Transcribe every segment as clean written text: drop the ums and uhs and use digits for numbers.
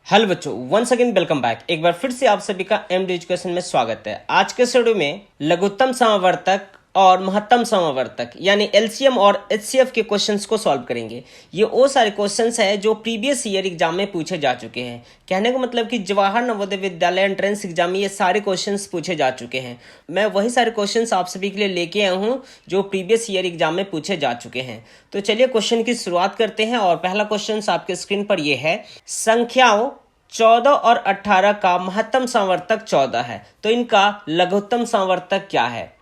Hello बच्चों, once again welcome back. एक बार फिर से आप सभी का एमडी एजुकेशन में स्वागत है। आज के वीडियो में लघुत्तम समावर्तक और महत्तम समावर्तक यानी एलसीएम और एचसीएफ के क्वेश्चंस को सॉल्व करेंगे। ये वो सारे क्वेश्चंस हैं जो प्रीवियस ईयर एग्जाम में पूछे जा चुके हैं। कहने का मतलब कि जवाहर नवोदय विद्यालय एंट्रेंस एग्जाम में ये सारे क्वेश्चंस पूछे जा चुके हैं। मैं वही सारे क्वेश्चंस आप सभी के लिए लेके आया हूँ जो प्रीवियस ईयर एग्जाम में पूछे जा चुके हैं। तो चलिए क्वेश्चन की शुरुआत करते हैं। और पहला क्वेश्चन आपके स्क्रीन पर ये है, संख्याओं 14 और 18 का महत्तम संवर्तक 14 है, तो इनका लघुत्तम संवर्तक क्या है।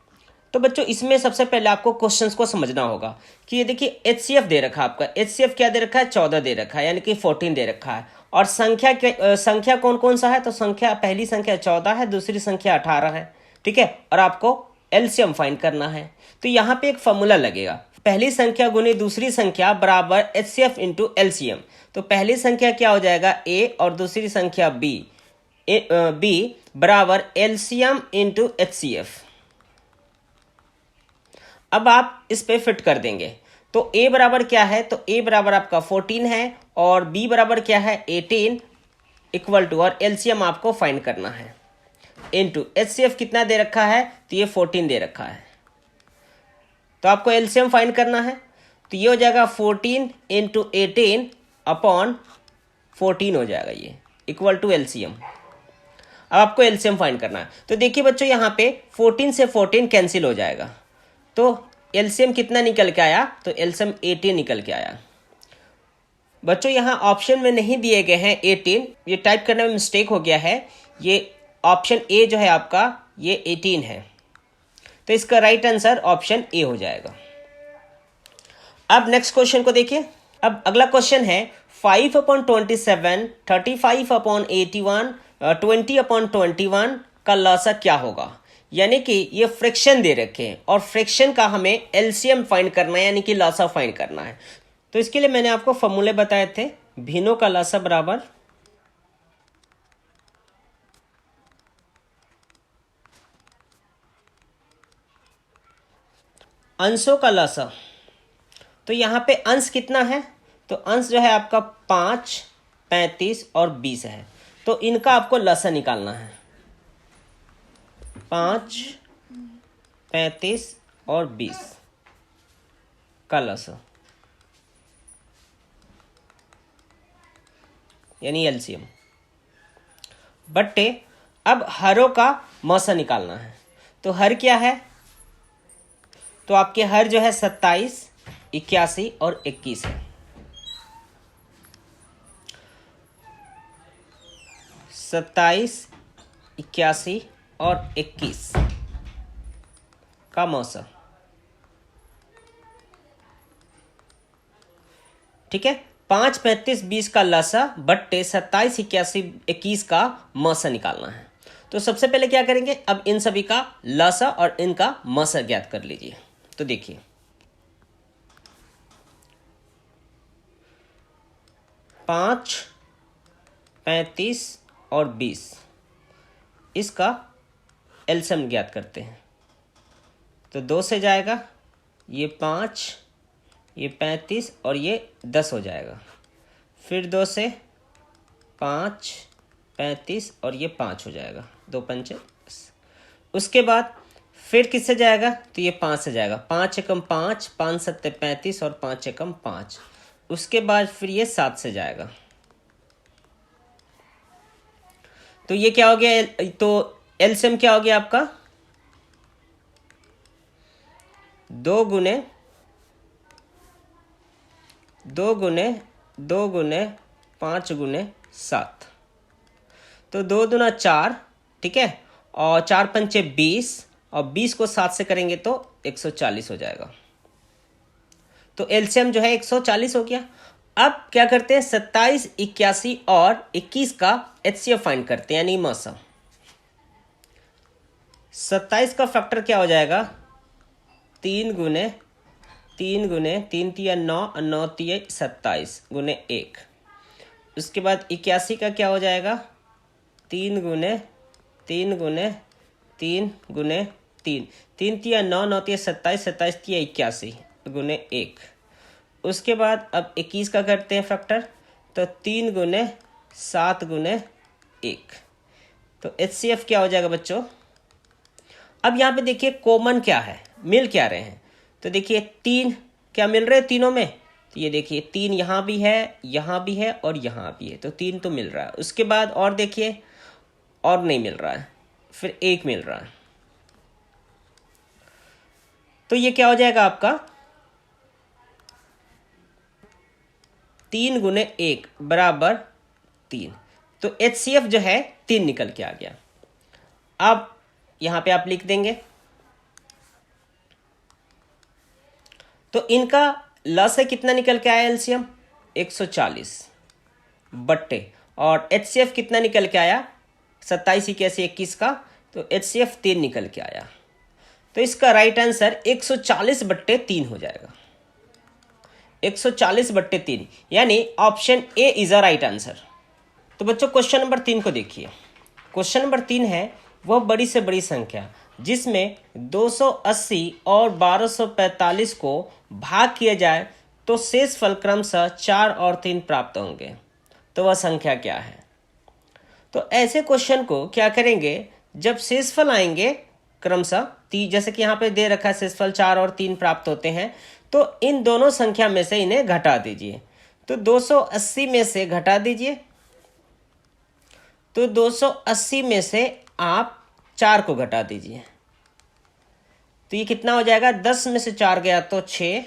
तो बच्चों इसमें सबसे पहले आपको क्वेश्चंस को समझना होगा कि ये देखिए एचसीएफ दे रखा है आपका। एचसीएफ क्या दे रखा है? 14 दे रखा है, यानी कि 14 दे रखा है। और संख्या कौन कौन सा है? तो संख्या, पहली संख्या 14 है, दूसरी संख्या 18 है। ठीक है, और आपको एलसीएम फाइंड करना है। तो यहाँ पे एक फॉर्मूला लगेगा, पहली संख्या गुने दूसरी संख्या बराबर एचसीएफ इंटू एलसीएम। तो पहली संख्या क्या हो जाएगा? ए, और दूसरी संख्या बी बराबर एलसीएम इंटू एचसीएफ। अब आप इस पे फिट कर देंगे। तो a बराबर क्या है? तो a बराबर आपका 14 है और b बराबर क्या है? 18 इक्वल टू, और एलसीएम आपको फाइंड करना है इनटू एचसीएफ कितना दे रखा है? तो ये 14 दे रखा है। तो आपको एलसीएम फाइंड करना है। तो ये हो जाएगा 14 इंटू 18 अपॉन 14 हो जाएगा, ये इक्वल टू एलसीएम। अब आपको एलसीएम फाइंड करना है। तो देखिए बच्चों, यहाँ पे 14 से 14 कैंसिल हो जाएगा। तो एलसीएम कितना निकल के आया? तो एलसीएम 18 निकल के आया। बच्चों यहाँ ऑप्शन में नहीं दिए गए हैं 18, ये टाइप करने में मिस्टेक हो गया है। ये ऑप्शन ए जो है आपका, ये 18 है। तो इसका राइट आंसर ऑप्शन ए हो जाएगा। अब नेक्स्ट क्वेश्चन को देखिए। अब अगला क्वेश्चन है 5/27, 35/81, 20/21 का लसा क्या होगा। यानी कि ये फ्रैक्शन दे रखे हैं और फ्रैक्शन का हमें एलसीएम फाइंड करना है, यानी कि लसा फाइंड करना है। तो इसके लिए मैंने आपको फॉर्मूले बताए थे। भिन्नों का लसा बराबर अंशों का लसा। तो यहाँ पे अंश कितना है? तो अंश जो है आपका 5, 35 और 20 है। तो इनका आपको लसा निकालना है। 5, 35 और 20 का लसा यानी एलसीएम बट्टे। अब हरों का मौसा निकालना है। तो हर क्या है? तो आपके हर जो है 27, 81 और 21 है। 27, 81 और 21 का मौसा। ठीक है, 5, 35, 20 का लसा बट्टे 27, 81, 21 का मौसा निकालना है। तो सबसे पहले क्या करेंगे? अब इन सभी का लसा और इनका मौसा ज्ञात कर लीजिए। तो देखिए 5, 35 और 20, इसका एलसीएम ज्ञात करते हैं। तो 2 से जाएगा, ये 5, ये 35 और ये 10 हो जाएगा। फिर 2 से 5, 35 और ये 5 हो जाएगा, 2 पंचे 10। उसके बाद फिर किससे जाएगा? तो ये 5 से जाएगा, 5 एकम 5, 5 सत्ते 35 और 5 एकम 5। उसके बाद फिर ये 7 से जाएगा। तो ये क्या हो गया? तो एलसीएम क्या हो गया आपका? 2 गुने 5 गुने 7। तो 2 दूना 4, ठीक है, और 4 पंचे 20, और 20 को 7 से करेंगे तो 140 हो जाएगा। तो एलसीएम जो है 140 हो गया। अब क्या करते हैं? 27, 81 और 21 का एचसीएफ फाइंड करते हैं, यानी मौसा। 27 का फैक्टर क्या हो जाएगा? 3 गुने 3 तिया 9 और 9 तिया 27 गुने 1। उसके बाद 81 का क्या हो जाएगा? 3 गुने 3 गुने 3 तिया 9, 9 तिया 27, 27 तिया 81 गुने 1। उसके बाद अब 21 का करते हैं फैक्टर। तो 3 गुने 7 गुने 1। तो HCF क्या हो जाएगा बच्चों? अब यहाँ पे देखिए कॉमन क्या है, मिल क्या रहे हैं। तो देखिए 3 क्या मिल रहे हैं तीनों में, तो ये देखिए 3 यहाँ भी है, यहाँ भी है और यहाँ भी है, तो 3 तो मिल रहा है। उसके बाद और देखिए और नहीं मिल रहा है, फिर 1 मिल रहा है। तो ये क्या हो जाएगा आपका 3 गुने 1 बराबर 3। तो HCF जो है 3 निकल के आ गया। अब यहां पे आप लिख देंगे, तो इनका लस है कितना निकल के आया एलसीएम 140 बट्टे, और HCF कितना निकल के आया 27 81 21 का, तो HCF 3 निकल के आया। तो इसका राइट आंसर 140 बट्टे 3 हो जाएगा, 140 बट्टे 3, यानी option A is a right answer. तो बच्चों क्वेश्चन नंबर 3 को देखिए। क्वेश्चन नंबर 3 है वह बड़ी से बड़ी संख्या जिसमें 280 और 1245 को भाग किया जाए तो शेष फल क्रमशः 4 और 3 प्राप्त होंगे, तो वह संख्या क्या है? तो ऐसे क्वेश्चन को क्या करेंगे, जब शेषफल आएंगे क्रमशः जैसे कि यहाँ पे दे रखा है शेषफल 4 और 3 प्राप्त होते हैं, तो इन दोनों संख्या में से इन्हें घटा दीजिए। तो 280 में से घटा दीजिए, तो 280 में से आप 4 को घटा दीजिए, तो ये कितना हो जाएगा, 10 में से 4 गया तो 6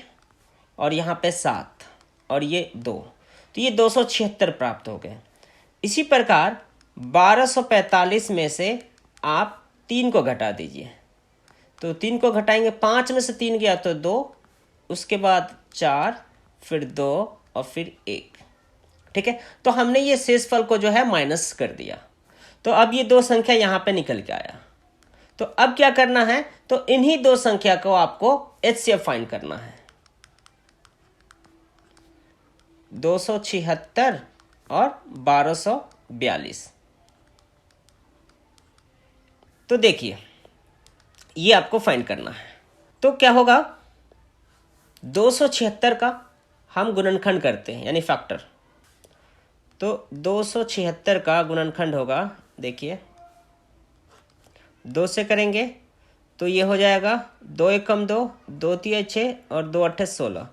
और यहाँ पे 7 और ये 2, तो ये 276 प्राप्त हो गए। इसी प्रकार 1245 में से आप 3 को घटा दीजिए, तो 3 को घटाएंगे, 5 में से 3 गया तो 2, उसके बाद 4, फिर 2 और फिर 1। ठीक है, तो हमने ये शेषफल को जो है माइनस कर दिया, तो अब ये दो संख्या यहाँ पे निकल के आया। तो अब क्या करना है, तो इन्हीं दो संख्या को आपको HCF फाइंड करना है, 276 और 1242। तो देखिए ये आपको फाइंड करना है। तो क्या होगा, 276 का हम गुणनखंड करते हैं यानी फैक्टर, तो 276 का गुणनखंड होगा, देखिए 2 से करेंगे तो ये हो जाएगा 2 एकम 2, 2 तिया 6 और 2 अट्ठे 16,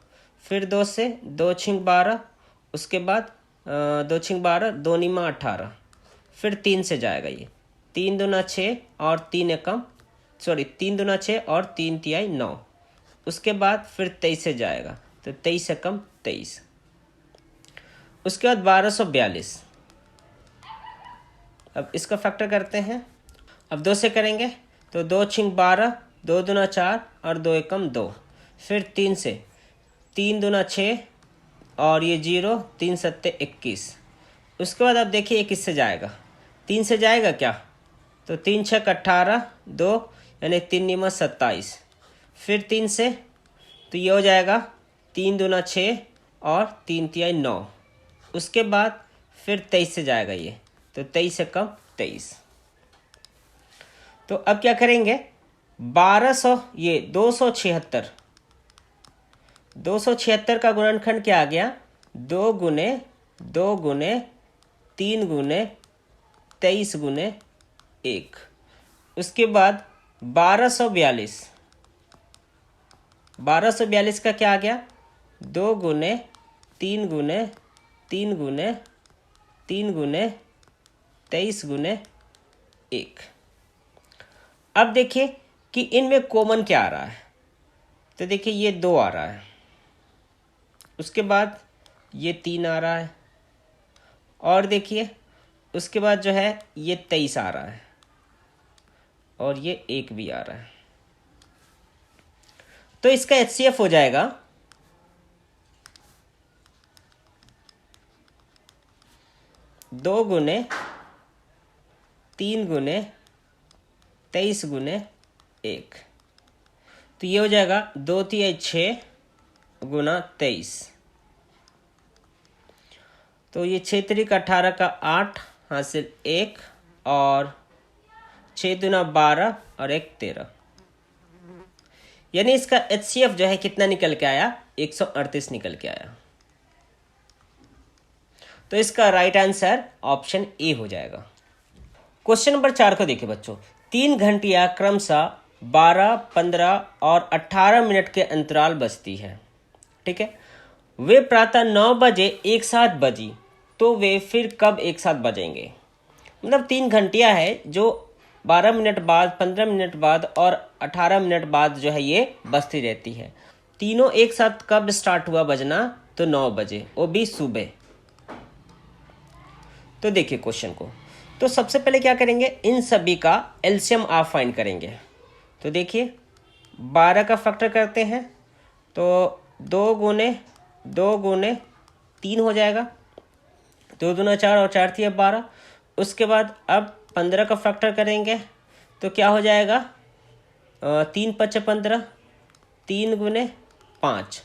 फिर 2 से 2 छिंग 12, उसके बाद 2 छिंग 12, 2 निमा 18, फिर 3 से जाएगा, ये 3 दूना 6 और 3 एकम 3 दूना 6 और 3 तिहाई 9, उसके बाद फिर 23 से जाएगा, तो 23 एकम 23, उसके बाद 1242। अब इसका फैक्टर करते हैं, अब 2 से करेंगे तो 2 छिंग 12, 2 दूना 4 और 2 एकम 2, फिर 3 से 3 दूना 6 और ये 0, 3 सत्ते 21, उसके बाद अब देखिए 1 किससे जाएगा, 3 से जाएगा क्या, तो 3 छक 18, 2 यानी 3 निमा 27, फिर 3 से तो ये हो जाएगा 3 दूना 6 और 3 तिहाई 9, उसके बाद फिर 23 से जाएगा ये, तो 23 एकम 23। तो अब क्या करेंगे, 1200 ये 276 का गुणनखंड क्या आ गया, 2 गुने 2 गुने 3 गुने 23 गुने 1, उसके बाद 1242 का क्या आ गया, 2 गुने 3 गुने 3 गुने 3 गुने 23 गुने 1। अब देखिए कि इनमें कॉमन क्या आ रहा है, तो देखिए ये 2 आ रहा है, उसके बाद ये 3 आ रहा है, और देखिए उसके बाद जो है ये 23 आ रहा है, और ये 1 भी आ रहा है। तो इसका HCF हो जाएगा 2 गुने 3 गुने 23 गुने 1, तो ये हो जाएगा 2 तिहाई 6 गुना 23, तो ये 6 तिरिक 18 का 8 हासिल 1 और 6 दूना 12 और 1 13, यानी इसका HCF जो है कितना निकल के आया, 138 निकल के आया। तो तो इसका राइट आंसर ऑप्शन ए हो जाएगा। क्वेश्चन नंबर 4 को देखिए बच्चों, 3 घंटियां क्रमशः 12, 15 और 18 मिनट के अंतराल बजती है। ठीक है, वे प्रातः 9 बजे एक साथ बजी, तो वे फिर कब एक साथ बजेंगे? मतलब 3 घंटियां है जो 12 मिनट बाद, 15 मिनट बाद और 18 मिनट बाद जो है ये बजती रहती है। तीनों एक साथ कब स्टार्ट हुआ बजना? तो 9 बजे, वो भी सुबह। तो देखिए क्वेश्चन को, तो सबसे पहले क्या करेंगे, इन सभी का एलसीएम आप फाइंड करेंगे। तो देखिए 12 का फैक्टर करते हैं तो 2 गुने 3 हो जाएगा, 2 दूना 4 और 4 थी 12। उसके बाद अब 15 का फैक्टर करेंगे तो क्या हो जाएगा, 3 5 15, 3 गुने 5।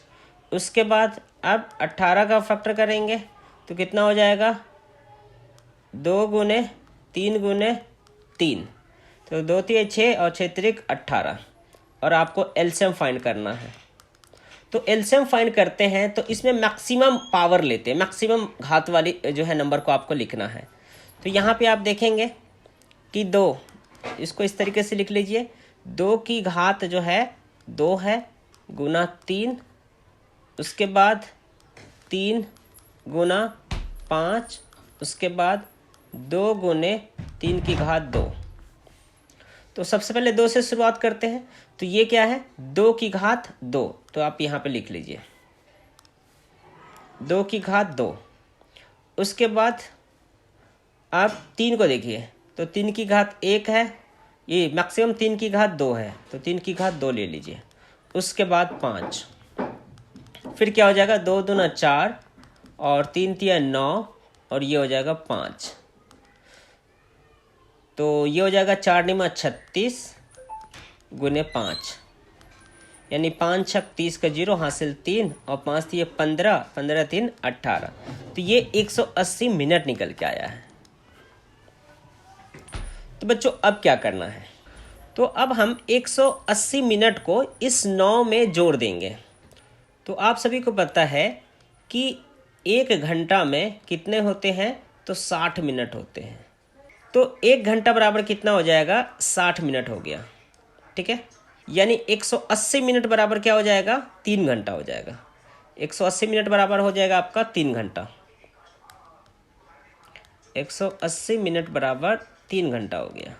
उसके बाद अब 18 का फैक्टर करेंगे तो कितना हो जाएगा, 2 गुने 3 गुने 3, तो 2 3 6 और 6 3 18, और आपको एलसीएम फाइंड करना है। तो एलसीएम फाइंड करते हैं तो इसमें मैक्सिमम पावर लेते हैं, मैक्सिमम घात वाली जो है नंबर को आपको लिखना है। तो यहाँ पे आप देखेंगे कि 2, इसको इस तरीके से लिख लीजिए, 2 की घात जो है 2 है गुना 3, उसके बाद 3 गुना 5, उसके बाद 2 गुने 3 की घात 2। तो सबसे पहले 2 से शुरुआत करते हैं, तो ये क्या है, 2 की घात 2, तो आप यहाँ पे लिख लीजिए 2 की घात 2। उसके बाद आप 3 को देखिए, तो 3 की घात 1 है, ये मैक्सिमम 3 की घात 2 है, तो 3 की घात 2 ले लीजिए। उसके बाद 5, फिर क्या हो जाएगा, 2 दूना 4 और 3 तिया 9 और ये हो जाएगा 5, तो ये हो जाएगा 4 निमा 36 गुने 5, यानी 5 छक 30 का 0 हासिल 3 और 5 थी 15, 15 3 18, तो ये 180 मिनट निकल के आया है। तो बच्चों अब क्या करना है, तो अब हम 180 मिनट को इस 9 में जोड़ देंगे। तो आप सभी को पता है कि 1 घंटा में कितने होते हैं, तो 60 मिनट होते हैं। तो 1 घंटा बराबर कितना हो जाएगा, 60 मिनट हो गया। ठीक है, यानी 180 मिनट बराबर क्या हो जाएगा, 3 घंटा हो जाएगा। 180 मिनट बराबर हो जाएगा आपका 3 घंटा। 180 मिनट बराबर 3 घंटा हो गया।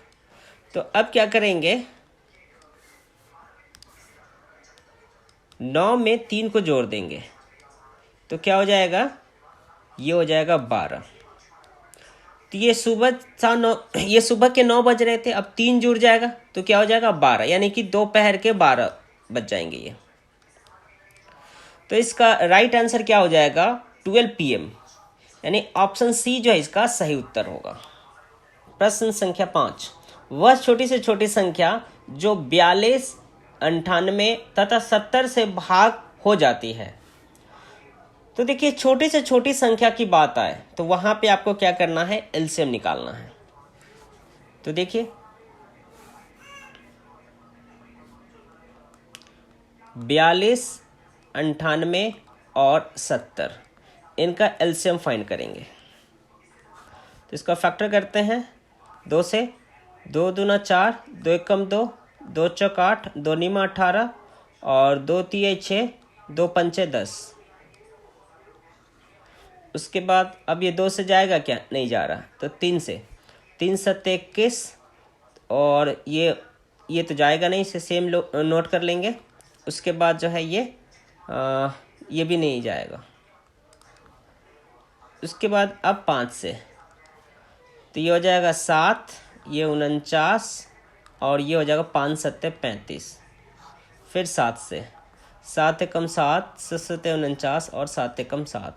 तो अब क्या करेंगे, 9 में 3 को जोड़ देंगे तो क्या हो जाएगा, ये हो जाएगा 12। तो ये सुबह के 9 बज रहे थे, अब 3 जुड़ जाएगा तो क्या हो जाएगा 12, यानी कि दोपहर के 12 बज जाएंगे ये। तो इसका राइट आंसर क्या हो जाएगा, 12 PM, यानी ऑप्शन सी जो है इसका सही उत्तर होगा। प्रश्न संख्या 5, वह छोटी से छोटी संख्या जो 42, 98 तथा 70 से भाग हो जाती है। तो देखिए छोटी से छोटी संख्या की बात आए तो वहां पे आपको क्या करना है, एलसीएम निकालना है। तो देखिए 42, 98 और 70, इनका एलसीएम फाइंड करेंगे। तो इसका फैक्टर करते हैं 2 से, 2 दूना 4, 2 एकम 2, 2 चौक 8, 2 नीमा 18 और 2 तिये 6, 2 पंचे 10। उसके बाद अब ये 2 से जाएगा क्या, नहीं जा रहा, तो 3 से, 3 7 21 और ये तो जाएगा नहीं, इसे सेम नोट कर लेंगे। उसके बाद जो है ये भी नहीं जाएगा। उसके बाद अब 5 से, तो ये हो जाएगा 7, ये 49 और ये हो जाएगा 5 7 35। फिर 7 से, 7 एकम 7, 7 49 और 7 एकम 7,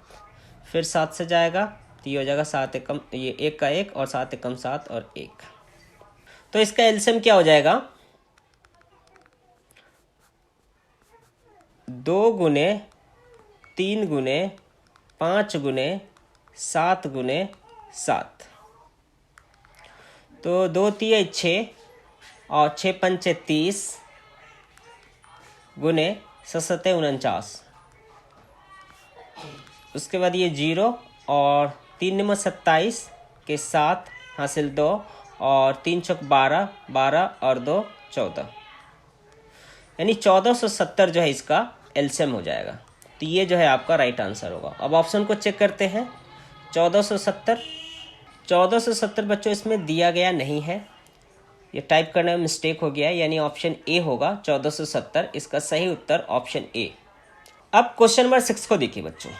फिर 7 से जाएगा तो ये हो जाएगा 7 एकम, ये 1 का 1 और 7 एकम 7 और 1। तो इसका एलसीएम क्या हो जाएगा, 2 गुने 3 गुने 5 गुने 7 गुने 7, तो 2 तिये 6 और 6 पंचे 30 गुने 7 49। उसके बाद ये 0 और 3 नंबर 27 के 7 हासिल 2 और 3 चौक 12, 12 और 2 14, यानी 1470 जो है इसका एलसीएम हो जाएगा। तो ये जो है आपका राइट आंसर होगा। अब ऑप्शन को चेक करते हैं। 1470 बच्चों इसमें दिया गया नहीं है, ये टाइप करने में मिस्टेक हो गया है, यानी ऑप्शन ए होगा 1470। इसका सही उत्तर ऑप्शन ए। अब क्वेश्चन नंबर 6 को देखिए बच्चों।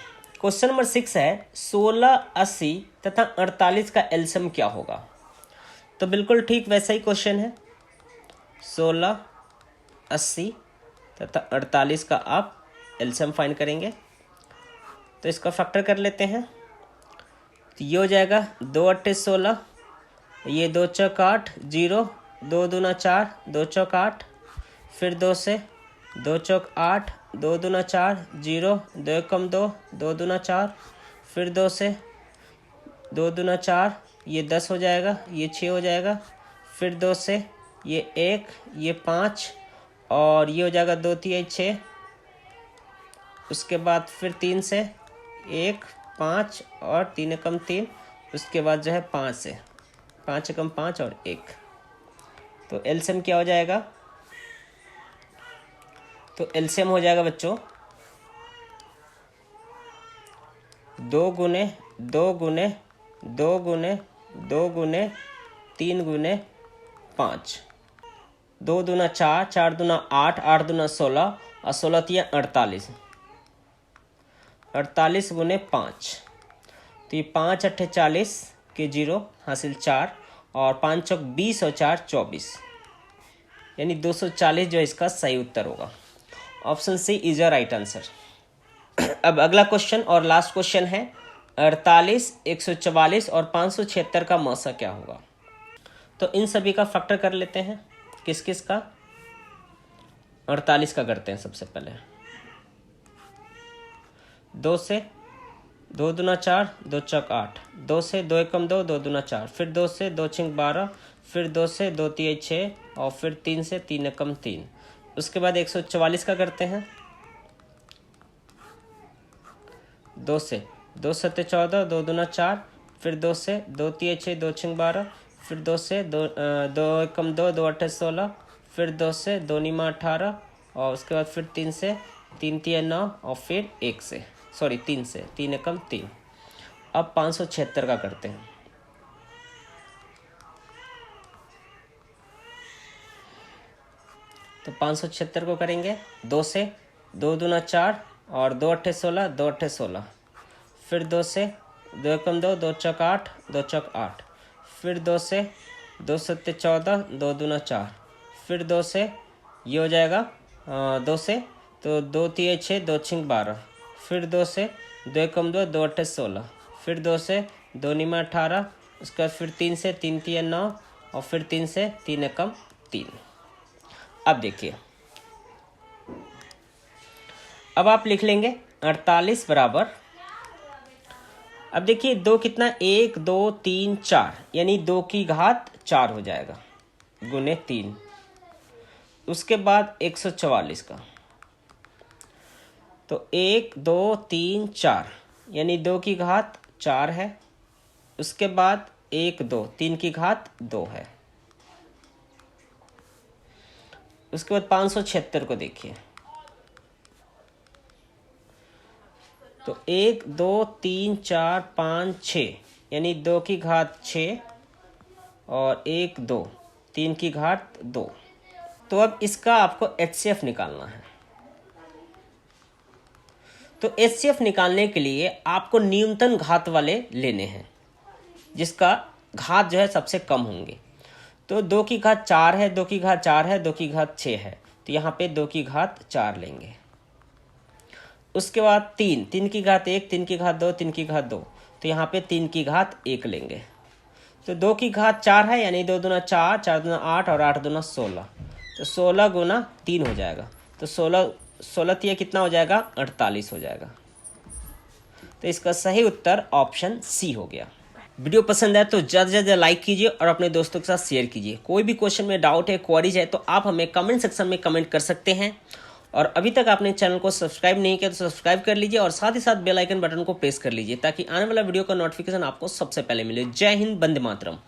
क्वेश्चन नंबर 6 है 16, 80 तथा 48 का एलसीएम क्या होगा। तो बिल्कुल ठीक वैसा ही क्वेश्चन है। 16, 80 तथा 48 का आप एलसीएम फाइंड करेंगे। तो इसका फैक्टर कर लेते हैं। तो ये हो जाएगा 2 8 16, ये 2 चौक 8 0, 2 दूना 4, 2 चौक 8, फिर 2 से 2 चौक 8, 2 दूना 4 0, 2 कम 2, 2 दूना 4, फिर 2 से 2 दूना 4, ये 10 हो जाएगा, ये 6 हो जाएगा, फिर 2 से ये 1, ये 5 और ये हो जाएगा 2 3 6। उसके बाद फिर 3 से 1 5 और 3 कम 3, उसके बाद जो है 5 से 5 कम 5 और 1। तो एलसीएम क्या हो जाएगा। तो एलसीएम हो जाएगा बच्चों 2 गुने 2 गुने 2 गुने 2 गुने 3 गुने 5, 2 दूना 4, 4 दूना 8, 8 दूना 16 और 16 तिया 48, 48 गुने 5। तो ये 5 8 40 के 0 हासिल 4 और 5 चौक 20 और 4 24, यानी 240 जो इसका सही उत्तर होगा। Option C is a right answer. अब अगला क्वेश्चन और लास्ट क्वेश्चन है 48, 144 और 576 का मौसा क्या होगा। तो इन सभी का फैक्टर कर लेते हैं। किस किस का। 48 का करते हैं सबसे पहले। 2 से 2 दूना 4, 2 चौक 8, 2 से 2 एकम 2, 2 दूना 4, फिर 2 से 2 छिंक 12, फिर 2 से 2 तिया 6 और फिर 3 से 3 एकम 3। उसके बाद 144 का करते हैं। 2 से 2 सत्ते 14, 2 दूना 4, फिर 2 से 2 तिया 6, 2 छिंक 12, फिर 2 से 2 एकम 2, 2 8 16, फिर 2 से 2 नीमा 18 और उसके बाद फिर 3 से 3 तिया 9 और फिर 1 से 3 से 3 एकम 3। अब 576 का करते हैं। तो 576 को करेंगे 2 से 2 दूना 4 और 2 8 16, 2 8 16, फिर 2 से 2 एकम 2, 2 चौक 8, 2 चौक 8, फिर 2 से 2 सत्ते 14, 2 दूना 4, फिर 2 से ये हो जाएगा 2 से तो 2 तिया 6, 2 छिंक 12, फिर 2 से 2 एकम 2, 2 8 16, फिर 2 से 2 नीमा 18, उसके बाद फिर 3 से 3 तिया 9 और फिर 3 से 3 एकम 3। अब देखिए, अब आप लिख लेंगे 48 बराबर, अब देखिए 2 कितना 1 2 3 4, यानी 2 की घात 4 हो जाएगा गुने 3। उसके बाद 144 का, तो 1 2 3 4 यानी 2 की घात 4 है। उसके बाद 1 2 3 की घात 2 है। उसके बाद 576 को देखिए, तो 1 2 3 4 5 6 यानी 2 की घात 6 और 1 2 3 की घात 2। तो अब इसका आपको HCF निकालना है। तो HCF निकालने के लिए आपको न्यूनतम घात वाले लेने हैं, जिसका घात जो है सबसे कम होंगे। तो 2 की घात 4 है, 2 की घात 4 है, 2 की घात 6 है, तो यहाँ पे 2 की घात 4 लेंगे। उसके बाद 3 3 की घात 1, 3 की घात 2, 3 की घात 2, तो यहाँ पे 3 की घात 1 लेंगे। तो 2 की घात 4 है, यानी 2 दूना 4, 4 दूना 8 और 8 दूना 16, तो 16 गुना 3 हो जाएगा। तो 16 तिया कितना हो जाएगा 48 हो जाएगा। तो इसका सही उत्तर ऑप्शन सी हो गया। वीडियो पसंद है तो ज़्यादा से ज़्यादा लाइक कीजिए और अपने दोस्तों के साथ शेयर कीजिए। कोई भी क्वेश्चन में डाउट है, क्वेरीज है, तो आप हमें कमेंट सेक्शन में कमेंट कर सकते हैं। और अभी तक आपने चैनल को सब्सक्राइब नहीं किया तो सब्सक्राइब कर लीजिए और साथ ही साथ बेल आइकन बटन को प्रेस कर लीजिए ताकि आने वाला वीडियो का नोटिफिकेशन आपको सबसे पहले मिले। जय हिंद, वंदे मातरम।